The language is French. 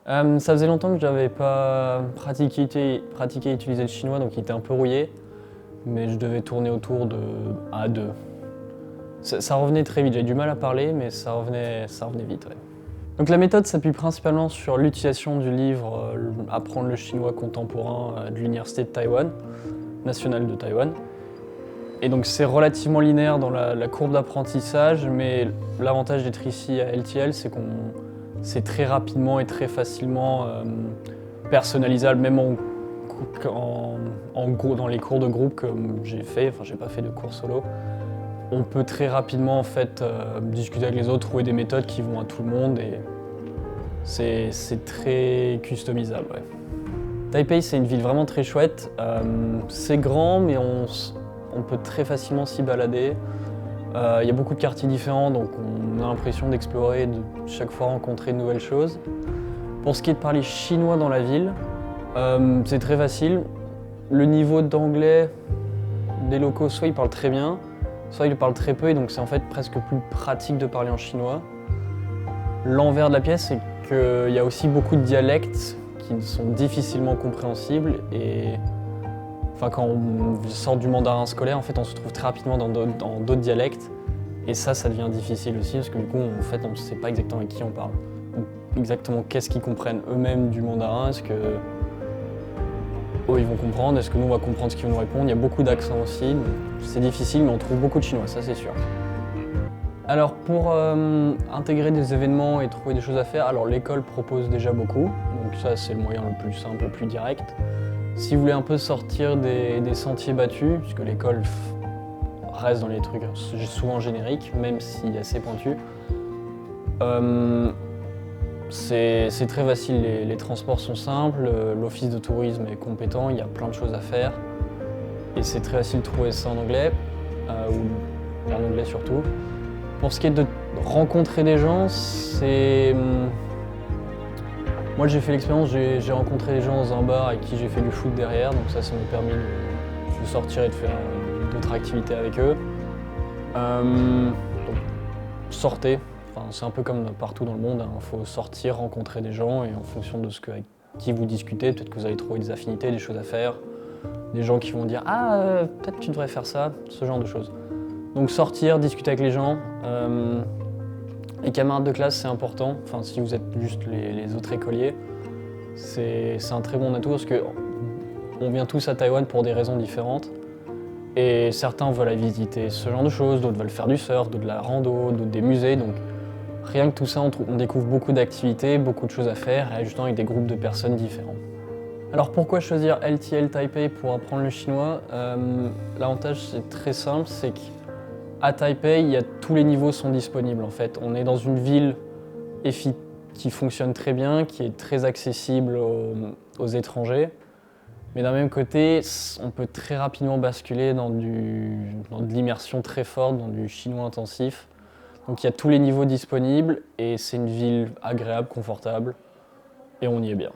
Ça faisait longtemps que je n'avais pas pratiqué et utilisé le chinois, donc il était un peu rouillé. Mais je devais tourner autour de A2. Ça revenait très vite, j'avais du mal à parler, mais ça revenait vite. Ouais. Donc la méthode s'appuie principalement sur l'utilisation du livre Apprendre le chinois contemporain de l'Université de Taïwan, nationale de Taïwan. Et donc c'est relativement linéaire dans la courbe d'apprentissage, mais l'avantage d'être ici à LTL, c'est qu'on c'est très rapidement et très facilement personnalisable, même dans les cours de groupe que j'ai fait, enfin j'ai pas fait de cours solo. On peut très rapidement en fait discuter avec les autres, trouver des méthodes qui vont à tout le monde et c'est très customisable. Ouais. Taipei, c'est une ville vraiment très chouette. C'est grand, mais on peut très facilement s'y balader. Il y a beaucoup de quartiers différents, donc on a l'impression d'explorer, de chaque fois rencontrer de nouvelles choses. Pour ce qui est de parler chinois dans la ville, c'est très facile. Le niveau d'anglais des locaux, soit ils parlent très bien, soit ils parlent très peu, et donc c'est en fait presque plus pratique de parler en chinois. L'envers de la pièce, c'est qu'il y a aussi beaucoup de dialectes qui sont difficilement compréhensibles et enfin, quand on sort du mandarin scolaire, en fait, on se trouve très rapidement dans d'autres dialectes. Et ça devient difficile aussi, parce que du coup, en fait, on ne sait pas exactement avec qui on parle. Ou exactement qu'est-ce qu'ils comprennent eux-mêmes du mandarin. Est-ce que eux, ils vont comprendre? Est-ce que nous, on va comprendre ce qu'ils vont nous répondre? Il y a beaucoup d'accents aussi. C'est difficile, mais on trouve beaucoup de chinois, ça c'est sûr. Alors, pour intégrer des événements et trouver des choses à faire, alors l'école propose déjà beaucoup. Donc ça, c'est le moyen le plus simple, le plus direct. Si vous voulez un peu sortir des sentiers battus, puisque l'école reste dans les trucs souvent génériques, même si assez pointus, c'est très facile, les transports sont simples, l'office de tourisme est compétent, il y a plein de choses à faire, et c'est très facile de trouver ça en anglais, ou en anglais surtout. Pour ce qui est de rencontrer des gens, c'est... Moi j'ai fait l'expérience, j'ai rencontré des gens dans un bar avec qui j'ai fait du foot derrière, donc ça m'a permis de sortir et de faire d'autres activités avec eux. Donc, sortez, enfin, c'est un peu comme partout dans le monde, il faut sortir, rencontrer des gens et en fonction de avec qui vous discutez, peut-être que vous allez trouver des affinités, des choses à faire, des gens qui vont dire « Ah, peut-être tu devrais faire ça », ce genre de choses. Donc sortir, discuter avec les gens. Les camarades de classe, c'est important. Enfin, si vous êtes juste les autres écoliers, c'est un très bon atout parce qu'on vient tous à Taïwan pour des raisons différentes. Et certains veulent aller visiter ce genre de choses, d'autres veulent faire du surf, d'autres de la rando, d'autres des musées. Donc rien que tout ça, on découvre beaucoup d'activités, beaucoup de choses à faire, et justement avec des groupes de personnes différents. Alors pourquoi choisir LTL Taipei pour apprendre le chinois? L'avantage, c'est très simple, c'est que à Taipei, tous les niveaux sont disponibles en fait. On est dans une ville qui fonctionne très bien, qui est très accessible aux étrangers. Mais d'un même côté, on peut très rapidement basculer dans de l'immersion très forte, dans du chinois intensif. Donc il y a tous les niveaux disponibles et c'est une ville agréable, confortable et on y est bien.